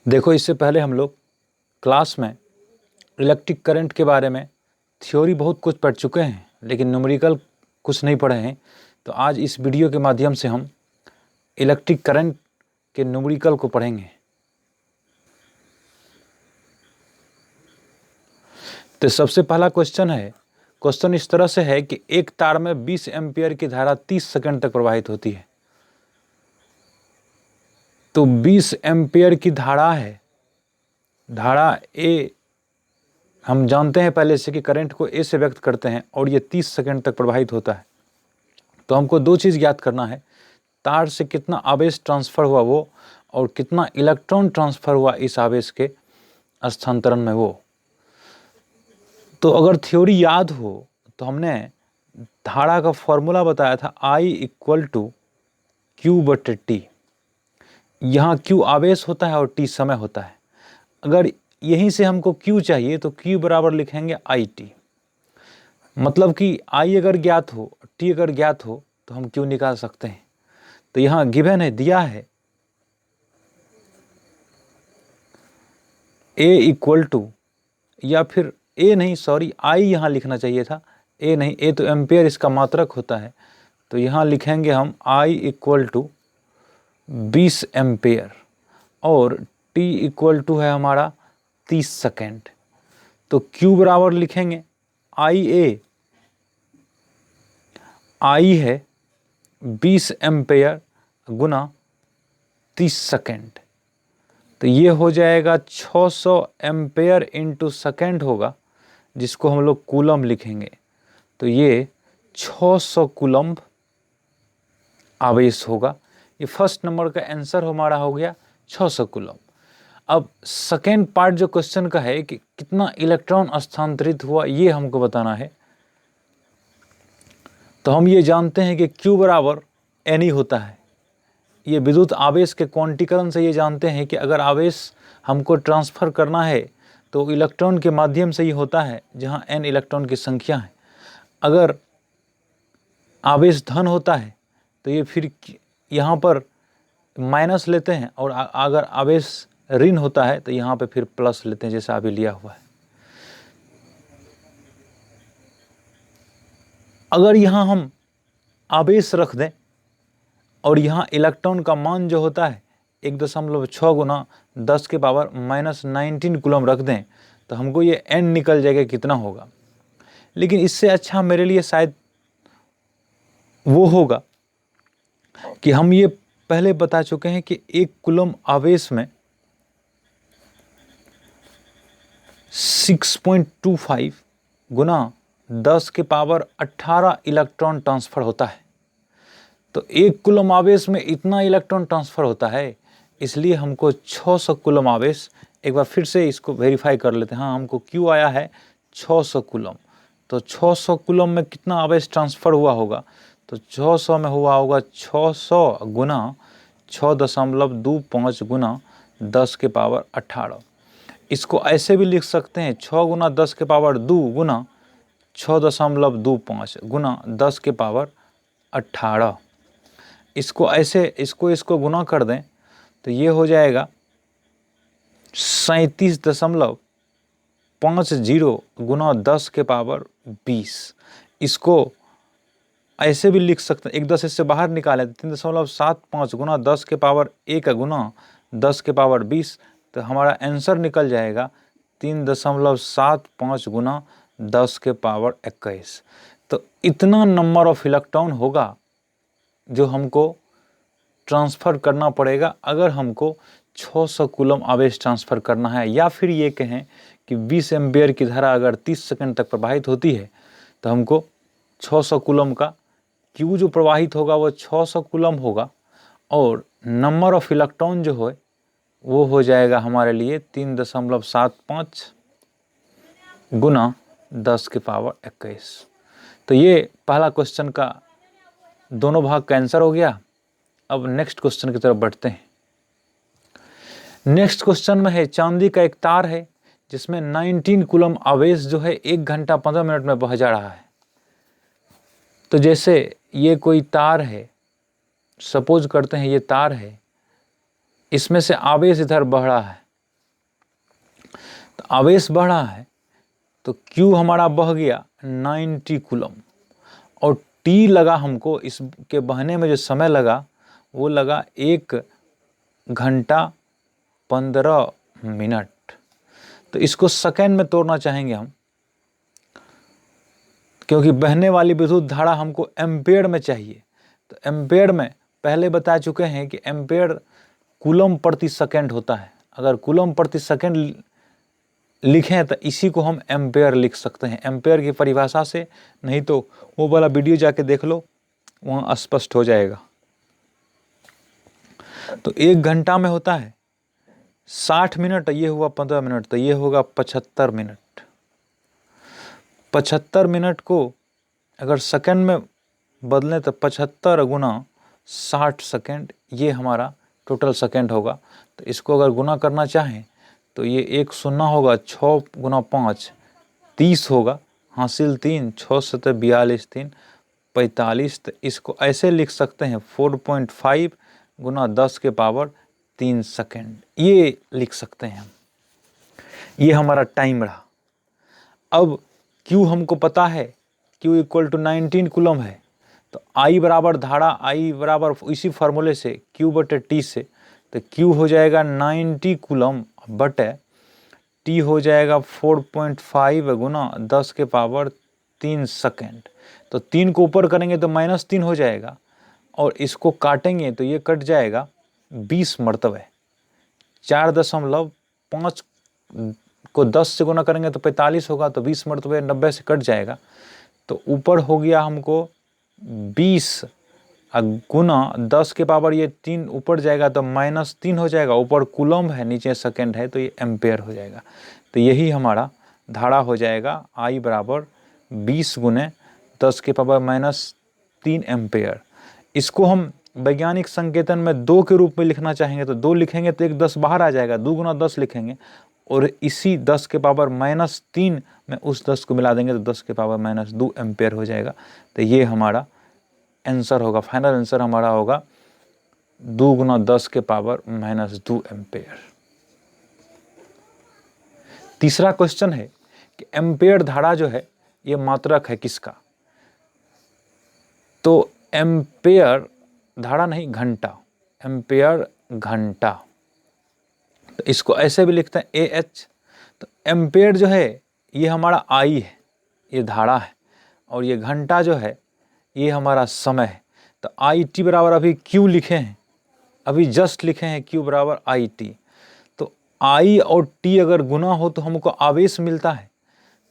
देखो, इससे पहले हम लोग क्लास में इलेक्ट्रिक करंट के बारे में थ्योरी बहुत कुछ पढ़ चुके हैं, लेकिन न्यूमेरिकल कुछ नहीं पढ़े हैं। तो आज इस वीडियो के माध्यम से हम इलेक्ट्रिक करंट के न्यूमेरिकल को पढ़ेंगे। तो सबसे पहला क्वेश्चन इस तरह से है कि एक तार में 20 एम्पियर की धारा 30 सेकंड तक प्रवाहित होती है। तो 20 एम्पियर की धारा है, धारा ए हम जानते हैं पहले से कि करंट को ए से व्यक्त करते हैं और ये 30 सेकंड तक प्रवाहित होता है। तो हमको दो चीज़ ज्ञात करना है, तार से कितना आवेश ट्रांसफ़र हुआ वो, और कितना इलेक्ट्रॉन ट्रांसफ़र हुआ इस आवेश के स्थानांतरण में वो। तो अगर थ्योरी याद हो तो हमने धारा का फॉर्मूला बताया था, I = Q/T। यहाँ Q आवेश होता है और T समय होता है। अगर यहीं से हमको Q चाहिए तो Q बराबर लिखेंगे IT। मतलब कि I अगर ज्ञात हो, T अगर ज्ञात हो तो हम Q निकाल सकते हैं। तो यहाँ गिवन है, दिया है A = या फिर A नहीं, सॉरी, I यहाँ लिखना चाहिए था, A नहीं, A तो एम्पेयर इसका मात्रक होता है। तो यहाँ लिखेंगे हम I = 20 एम्पेयर और T = है हमारा 30 सेकेंड। तो Q बराबर लिखेंगे IA, I है 20 एम्पेयर गुना 30 सेकेंड। तो ये हो जाएगा 600 एम्पेयर इंटू सेकेंड होगा, जिसको हम लोग कूलम लिखेंगे। तो ये 600 कूलम आवेश होगा। ये फर्स्ट नंबर का आंसर हमारा हो गया 600 कूलम। अब सेकेंड पार्ट जो क्वेश्चन का है कि कितना इलेक्ट्रॉन स्थानांतरित हुआ, ये हमको बताना है। तो हम ये जानते हैं कि Q बराबर N होता है। ये विद्युत आवेश के क्वांटीकरण से ये जानते हैं कि अगर आवेश हमको ट्रांसफ़र करना है तो इलेक्ट्रॉन के माध्यम से ही होता है, जहाँ N इलेक्ट्रॉन की संख्या है। अगर आवेश धन होता है तो ये फिर यहाँ पर माइनस लेते हैं, और अगर आवेश ऋण होता है तो यहाँ पे फिर प्लस लेते हैं, जैसा अभी लिया हुआ है। अगर यहाँ हम आवेश रख दें और यहाँ इलेक्ट्रॉन का मान जो होता है 1.6 गुना 10 के पावर -19 कूलम रख दें, तो हमको ये N निकल जाएगा कितना होगा। लेकिन इससे अच्छा मेरे लिए शायद वो होगा कि हम ये पहले बता चुके हैं कि 1 कूलम आवेश में 6.25 गुना 10 के पावर 18 इलेक्ट्रॉन ट्रांसफ़र होता है। तो 1 कूलम आवेश में इतना इलेक्ट्रॉन ट्रांसफ़र होता है, इसलिए हमको 600 कूलम आवेश, एक बार फिर से इसको वेरीफाई कर लेते हैं। हाँ, हमको Q आया है 600 कूलम। तो 600 कूलम में कितना आवेश ट्रांसफ़र हुआ होगा, तो 600 में हुआ होगा 600 गुना 6.25 गुना 10 के पावर 18। इसको ऐसे भी लिख सकते हैं, 6 गुना 10 के पावर 2 गुना 6.25 गुना 10 के पावर 18। इसको ऐसे इसको गुना कर दें तो ये हो जाएगा 37.50 गुना 10 के पावर 20। इसको ऐसे भी लिख सकते हैं, 1 10 इससे बाहर निकालें तो 3.75 गुना 10 के पावर 1 गुना 10 के पावर 20। तो हमारा आंसर निकल जाएगा 3.75 गुना 10 के पावर 21। तो इतना नंबर ऑफ इलेक्ट्रॉन होगा जो हमको ट्रांसफ़र करना पड़ेगा अगर हमको 600 कूलम आवेश ट्रांसफ़र करना है। या फिर ये कहें कि 20 एम्पियर की धारा अगर 30 सेकंड तक प्रवाहित होती है तो हमको 600 कूलम का Q जो प्रवाहित होगा वो 600 कूलम होगा, और नंबर ऑफ इलेक्ट्रॉन जो है वो हो जाएगा हमारे लिए 3.75 गुना 10 के पावर 21। तो ये पहला क्वेश्चन का दोनों भाग का आंसर हो गया। अब नेक्स्ट क्वेश्चन की तरफ बढ़ते हैं। नेक्स्ट क्वेश्चन में है, चांदी का एक तार है जिसमें 19 कूलम आवेश जो है 1 घंटा 15 मिनट में बह जा रहा है। तो जैसे ये कोई तार है, सपोज करते हैं ये तार है, इसमें से आवेश इधर बह रहा है तो आवेश बढ़ रहा है तो Q हमारा बह गया 90 कूलम और T लगा हमको, इसके बहने में जो समय लगा वो लगा 1 घंटा 15 मिनट। तो इसको सेकेंड में तोड़ना चाहेंगे हम, क्योंकि बहने वाली विद्युत धारा हमको एम्पेयर में चाहिए। तो एम्पेयर में पहले बता चुके हैं कि एम्पेयर कूलम प्रति सेकेंड होता है। अगर कूलम प्रति सेकेंड लिखें तो इसी को हम एम्पेयर लिख सकते हैं एम्पेयर की परिभाषा से, नहीं तो वो वाला वीडियो जाके देख लो, वहाँ स्पष्ट हो जाएगा। तो 1 घंटा में होता है 60 मिनट, ये हुआ 15 मिनट, तो ये होगा 75 मिनट। 75 मिनट को अगर सेकंड में बदलें तो 75 गुना 60 सेकंड, ये हमारा टोटल सेकंड होगा। तो इसको अगर गुना करना चाहें तो ये 1 शून्य होगा, 6 गुना 5 30 होगा, हासिल 3, 6 सतह 42, 3 45। तो इसको ऐसे लिख सकते हैं 4.5 गुना 10 के पावर 3 सेकंड, ये लिख सकते हैं हम। ये हमारा टाइम रहा। अब Q हमको पता है, Q इक्वल टू 19 कूलम है, तो I बराबर धारा, I बराबर इसी फार्मूले से Q/T से, तो Q हो जाएगा 90 कूलम बटे T हो जाएगा 4.5 गुना 10 के पावर 3 सेकेंड। तो 3 को ऊपर करेंगे तो -3 हो जाएगा, और इसको काटेंगे तो ये कट जाएगा 20 मरतबे। 4.5 को 10 से गुना करेंगे तो 45 होगा, तो 20 मरतबे 90 से कट जाएगा। तो ऊपर हो गया हमको 20 गुना 10 के पावर ये 3 ऊपर जाएगा तो -3 हो जाएगा, ऊपर कूलम है नीचे सेकेंड है, तो ये एम्पेयर हो जाएगा। तो यही हमारा धारा हो जाएगा I बराबर 20 गुने 10 के पावर -3 एम्पेयर। इसको हम वैज्ञानिक संकेतन में 2 के रूप में लिखना चाहेंगे तो 2 लिखेंगे तो एक 10 बाहर आ जाएगा, 2 गुना 10 लिखेंगे, और इसी 10 के पावर -3 में उस 10 को मिला देंगे तो 10 के पावर -2 एम्पेयर हो जाएगा। तो ये हमारा आंसर होगा, फाइनल आंसर हमारा होगा 2 गुना 10 के पावर -2 एम्पेयर। तीसरा क्वेश्चन है कि एम्पेयर धारा जो है ये मात्रक है किसका? तो एम्पेयर धारा नहीं, घंटा, एम्पेयर घंटा। तो इसको ऐसे भी लिखते हैं AH। तो एम्पेयर जो है ये हमारा I है, ये धारा है, और ये घंटा जो है ये हमारा समय है। तो IT बराबर अभी Q लिखे हैं, अभी जस्ट लिखे हैं Q बराबर IT। तो I और T अगर गुना हो तो हमको आवेश मिलता है।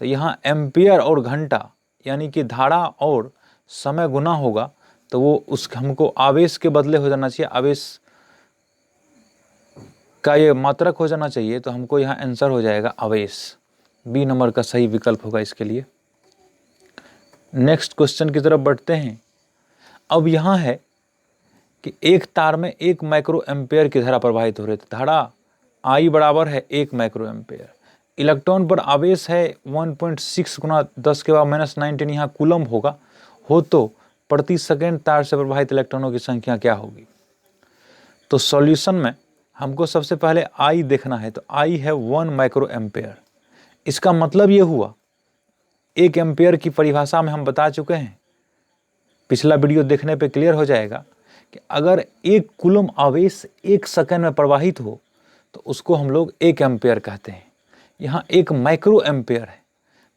तो यहाँ एम्पेयर और घंटा यानी कि धारा और समय गुना होगा तो वो हमको आवेश के बदले हो जाना चाहिए, आवेश का ये मात्रक हो जाना चाहिए। तो हमको यहाँ आंसर हो जाएगा आवेश, B नंबर का सही विकल्प होगा इसके लिए। नेक्स्ट क्वेश्चन की तरफ बढ़ते हैं। अब यहाँ है कि एक तार में 1 माइक्रो एम्पेयर की धारा प्रवाहित हो रही थी। धारा I बराबर है 1 माइक्रो एम्पेयर। इलेक्ट्रॉन पर आवेश है 1.6 गुना 10 के पावर -19, यहाँ कूलम होगा, हो तो प्रति सेकेंड तार से प्रवाहित इलेक्ट्रॉनों की संख्या क्या होगी? तो सॉल्यूशन में हमको सबसे पहले I देखना है। तो I है 1 माइक्रो एम्पेयर। इसका मतलब ये हुआ, 1 एम्पेयर की परिभाषा में हम बता चुके हैं, पिछला वीडियो देखने पे क्लियर हो जाएगा कि अगर 1 कूलम आवेश 1 सेकंड में प्रवाहित हो तो उसको हम लोग 1 एम्पेयर कहते हैं। यहाँ 1 माइक्रो एम्पेयर है,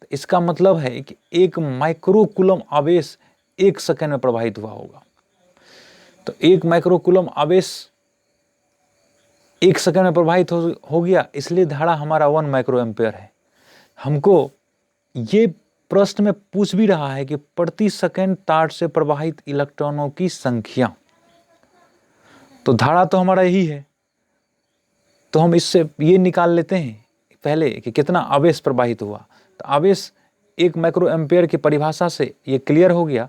तो इसका मतलब है कि 1 माइक्रो कूलम आवेश 1 सेकंड में प्रवाहित हुआ होगा। तो 1 माइक्रो कूलम आवेश 1 सेकंड में प्रवाहित हो गया, इसलिए धारा हमारा 1 माइक्रो एम्पेयर है। हमको ये प्रश्न में पूछ भी रहा है कि प्रति सेकंड तार से प्रवाहित इलेक्ट्रॉनों की संख्या, तो धारा तो हमारा यही है, तो हम इससे ये निकाल लेते हैं पहले कि कितना आवेश प्रवाहित हुआ। तो आवेश 1 माइक्रो एम्पेयर की परिभाषा से ये क्लियर हो गया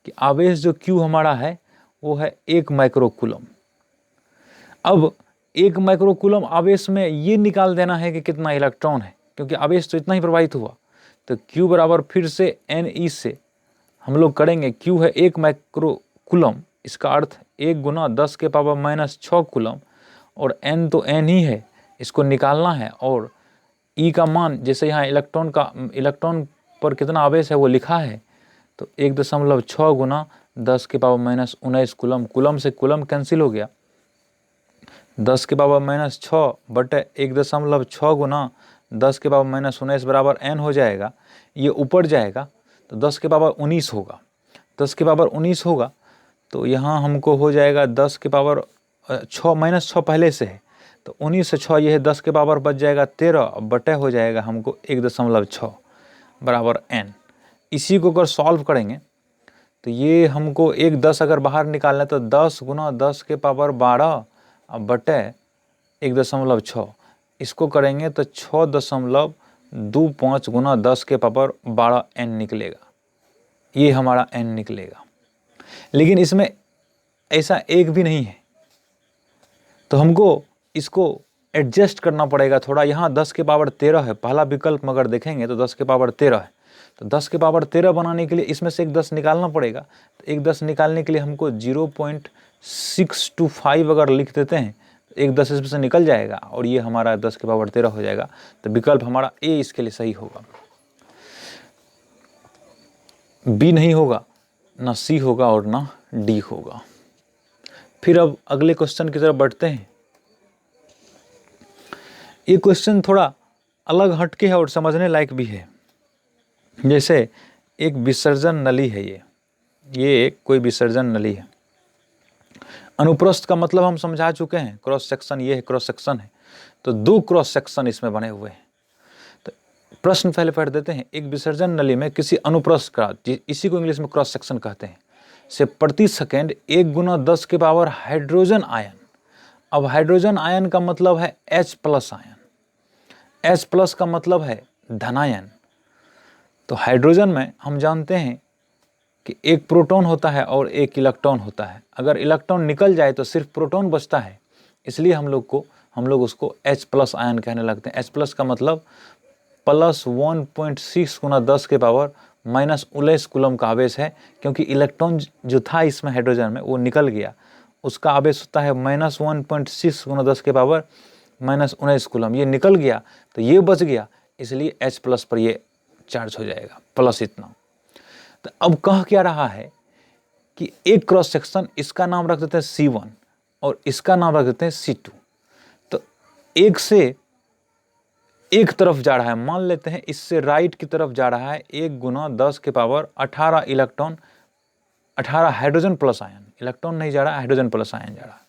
कि आवेश जो Q हमारा है वो है 1 माइक्रो कूलम। अब 1 माइक्रो कूलम आवेश में ये निकाल देना है कि कितना इलेक्ट्रॉन है, क्योंकि आवेश तो इतना ही प्रवाहित हुआ। तो Q बराबर फिर से Ne से हम लोग करेंगे, Q है 1 माइक्रो कूलम, इसका अर्थ 1 गुना 10 के पावर -6 कूलम, और N तो N ही है, इसको निकालना है, और ई का मान जैसे यहाँ इलेक्ट्रॉन पर कितना आवेश है वो लिखा है, तो 1.6 गुना 10 के पावर माइनस 19 कूलम। कूलम से कूलम कैंसिल हो गया, 10 के पावर माइनस 6 बटे 1.6 गुना 10 के पावर माइनस 19 बराबर n हो जाएगा। ये ऊपर जाएगा तो 10 के पावर 19 होगा, 10 के पावर 19 होगा तो यहाँ हमको हो जाएगा 10 के पावर 6 माइनस 6 पहले से है, तो 19 से 6 ये है 10 के पावर बच जाएगा 13 बटे हो जाएगा हमको 1.6 बराबर n। इसी को अगर सॉल्व करेंगे तो ये हमको 10 अगर बाहर निकालना है तो 10 गुना 10 के पावर 12 बटे 1.6, इसको करेंगे तो 6.25 गुना 10 के पावर 12 n निकलेगा। ये हमारा n निकलेगा, लेकिन इसमें ऐसा एक भी नहीं है, तो हमको इसको एडजस्ट करना पड़ेगा थोड़ा। यहाँ 10 के पावर 13 है, पहला विकल्प मगर देखेंगे तो 10 के पावर 13 है, तो 10 के पावर 13 बनाने के लिए इसमें से एक 10 निकालना पड़ेगा। तो एक 10 निकालने के लिए हमको 0.625 अगर लिख देते हैं तो एक 10 इसमें से निकल जाएगा और ये हमारा 10 के पावर 13 हो जाएगा। तो विकल्प हमारा ए इसके लिए सही होगा, बी नहीं होगा, ना सी होगा और ना डी होगा। फिर अब अगले क्वेश्चन की तरफ बढ़ते हैं। ये क्वेश्चन थोड़ा अलग हटके है और समझने लायक भी है। जैसे एक विसर्जन नली है, ये कोई विसर्जन नली है। अनुप्रस्थ का मतलब हम समझा चुके हैं, क्रॉस सेक्शन, ये है क्रॉस सेक्शन है, तो 2 क्रॉस सेक्शन इसमें बने हुए हैं। तो प्रश्न पहले पढ़ देते हैं। एक विसर्जन नली में किसी अनुप्रस्थ का, इसी को इंग्लिश में क्रॉस सेक्शन कहते हैं, से प्रति सेकेंड 1 गुना 10 के पावर हाइड्रोजन आयन। अब हाइड्रोजन आयन का मतलब है H plus ion, H plus का मतलब है धनायन। तो हाइड्रोजन में हम जानते हैं कि एक प्रोटॉन होता है और एक इलेक्ट्रॉन होता है। अगर इलेक्ट्रॉन निकल जाए तो सिर्फ प्रोटॉन बचता है, इसलिए हम लोग उसको H प्लस आयन कहने लगते हैं। H प्लस का मतलब प्लस 1.6 गुना 10 के पावर माइनस 19 कूलम का आवेश है, क्योंकि इलेक्ट्रॉन जो था इसमें हाइड्रोजन में वो निकल गया, उसका आवेश होता है माइनस 1.6 गुना 10 के पावर माइनस 19 कूलम। ये निकल गया तो ये बच गया, इसलिए H प्लस पर ये चार्ज हो जाएगा, प्लस इतना। तो अब कह क्या रहा है कि एक क्रॉस सेक्शन, इसका नाम रख देते हैं C1 और इसका नाम रख देते हैं C2। तो एक से एक तरफ जा रहा है, मान लेते हैं इससे राइट की तरफ जा रहा है 1 गुना 10 के power 18 electron, 18 hydrogen plus ion, electron नहीं जा रहा, हाइड्रोजन प्लस आयन जा रहा है।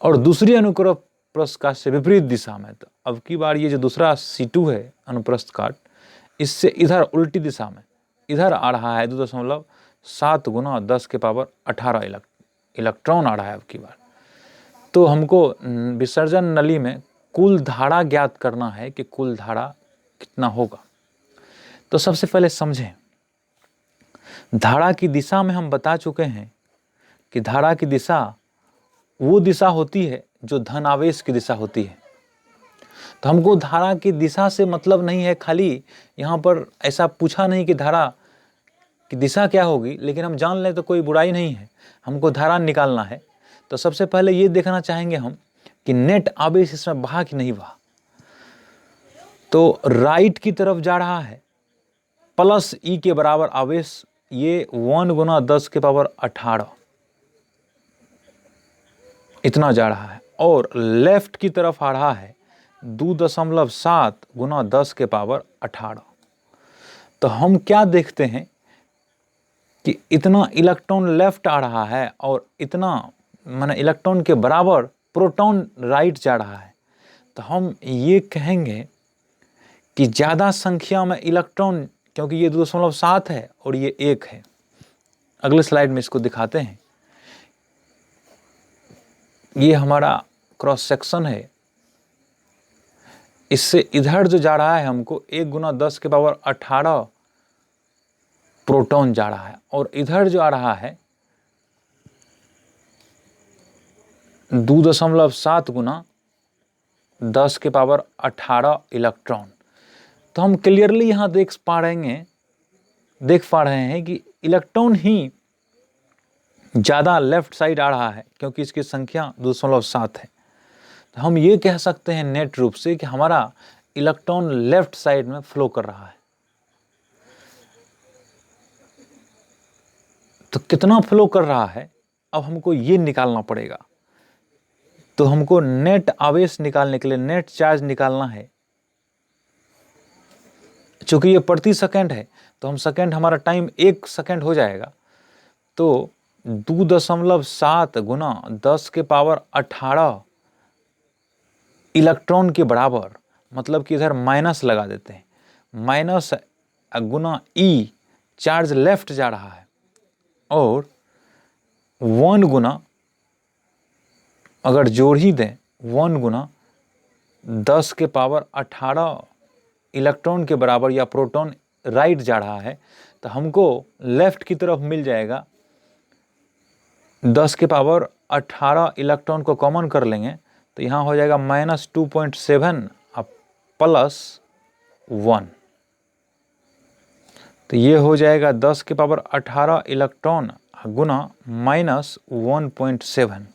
और दूसरी अनुप्रस्थ काट से विपरीत दिशा में, तो अब की बार ये जो दूसरा C2 है अनुप्रस्थ काट, इससे इधर उल्टी दिशा में इधर आ रहा है 2.7 गुना 10 के पावर 18 इलेक्ट्रॉन आ रहा है अब की बार। तो हमको विसर्जन नली में कुल धारा ज्ञात करना है कि कुल धारा कितना होगा। तो सबसे पहले समझें, धारा की दिशा में हम बता चुके हैं कि धारा की दिशा वो दिशा होती है जो धन आवेश की दिशा होती है। तो हमको धारा की दिशा से मतलब नहीं है, खाली यहाँ पर ऐसा पूछा नहीं कि धारा की दिशा क्या होगी, लेकिन हम जान लें तो कोई बुराई नहीं है। हमको धारा निकालना है, तो सबसे पहले ये देखना चाहेंगे हम कि नेट आवेश इसमें बहा कि नहीं बहा। तो राइट की तरफ जा रहा है प्लस ई के बराबर आवेश, ये 1 गुना 10 के पावर 18 इतना जा रहा है, और लेफ्ट की तरफ आ रहा है 2.7 गुना 10 के पावर 18। तो हम क्या देखते हैं कि इतना इलेक्ट्रॉन लेफ्ट आ रहा है और इतना माने इलेक्ट्रॉन के बराबर प्रोटॉन राइट जा रहा है। तो हम ये कहेंगे कि ज़्यादा संख्या में इलेक्ट्रॉन, क्योंकि ये 2.7 है और ये 1 है। अगले स्लाइड में इसको दिखाते हैं। ये हमारा क्रॉस सेक्शन है, इससे इधर जो जा रहा है हमको 1 गुना 10 के पावर 18 प्रोटॉन जा रहा है, और इधर जो आ रहा है 2.7 गुना 10 के पावर 18 इलेक्ट्रॉन। तो हम क्लियरली यहाँ देख पा रहे हैं कि इलेक्ट्रॉन ही ज़्यादा लेफ्ट साइड आ रहा है, क्योंकि इसकी संख्या 2.7 है। तो हम ये कह सकते हैं नेट रूप से कि हमारा इलेक्ट्रॉन लेफ्ट साइड में फ्लो कर रहा है। तो कितना फ्लो कर रहा है अब हमको ये निकालना पड़ेगा। तो हमको नेट आवेश निकालने के लिए नेट चार्ज निकालना है। चूंकि ये प्रति सेकंड है तो हम सेकंड, हमारा टाइम 1 सेकंड हो जाएगा। तो 2.7 गुना 10⁻18 इलेक्ट्रॉन के बराबर, मतलब कि इधर माइनस लगा देते हैं, माइनस गुना ई चार्ज लेफ्ट जा रहा है, और 1 गुना अगर जोड़ ही दें 1 गुना 10⁻18 इलेक्ट्रॉन के बराबर या प्रोटॉन राइट जा रहा है, तो हमको लेफ्ट की तरफ मिल जाएगा 10⁻18 इलेक्ट्रॉन को कॉमन कर लेंगे तो यहाँ हो जाएगा -2.7 +1। तो ये हो जाएगा 10⁻18 इलेक्ट्रॉन गुना -1.7।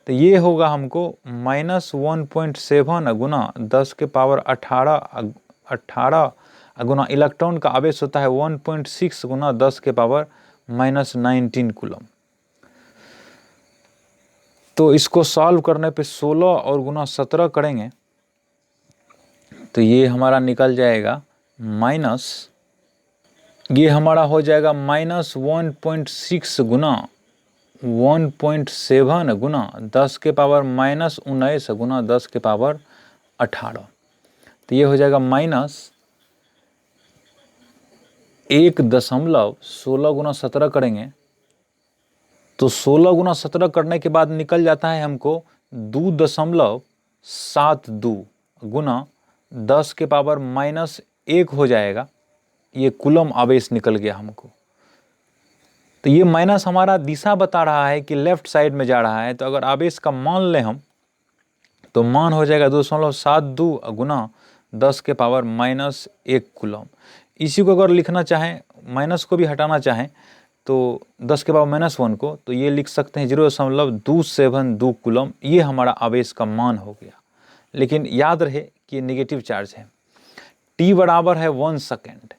तो ये होगा हमको -1.7 गुना 10⁻18 गुना इलेक्ट्रॉन का आवेश होता है 1.6 गुना 10⁻−19 कूलम। तो इसको सॉल्व करने पे 16 और गुना 17 करेंगे तो ये हमारा निकल जाएगा ये हमारा हो जाएगा -1.6 गुना 1.7 गुना 10⁻−19 गुना 10⁻18। तो ये हो जाएगा -1.16 गुना 17 करेंगे तो 16 गुना 17 करने के बाद निकल जाता है हमको 2.72 गुना 10⁻−1 हो जाएगा। ये कूलम आवेश निकल गया हमको। तो ये माइनस हमारा दिशा बता रहा है कि लेफ्ट साइड में जा रहा है। तो अगर आवेश का मान लें हम तो मान हो जाएगा 2.72 गुना 10⁻−1 कूलम। इसी को अगर लिखना चाहें, माइनस को भी हटाना चाहें तो 10⁻−1 को, तो ये लिख सकते हैं 0.272 कूलम। ये हमारा आवेश का मान हो गया। लेकिन याद रहे कि ये नेगेटिव चार्ज है। t बराबर है 1 सेकेंड,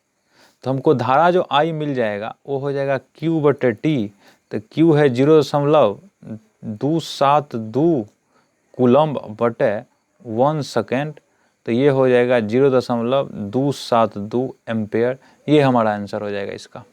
तो हमको धारा जो I मिल जाएगा वो हो जाएगा Q/T। तो Q है 0.272 कूलम बटे 1 सेकेंड। तो ये हो जाएगा 0.272 एम्पेयर। ये हमारा आंसर हो जाएगा इसका।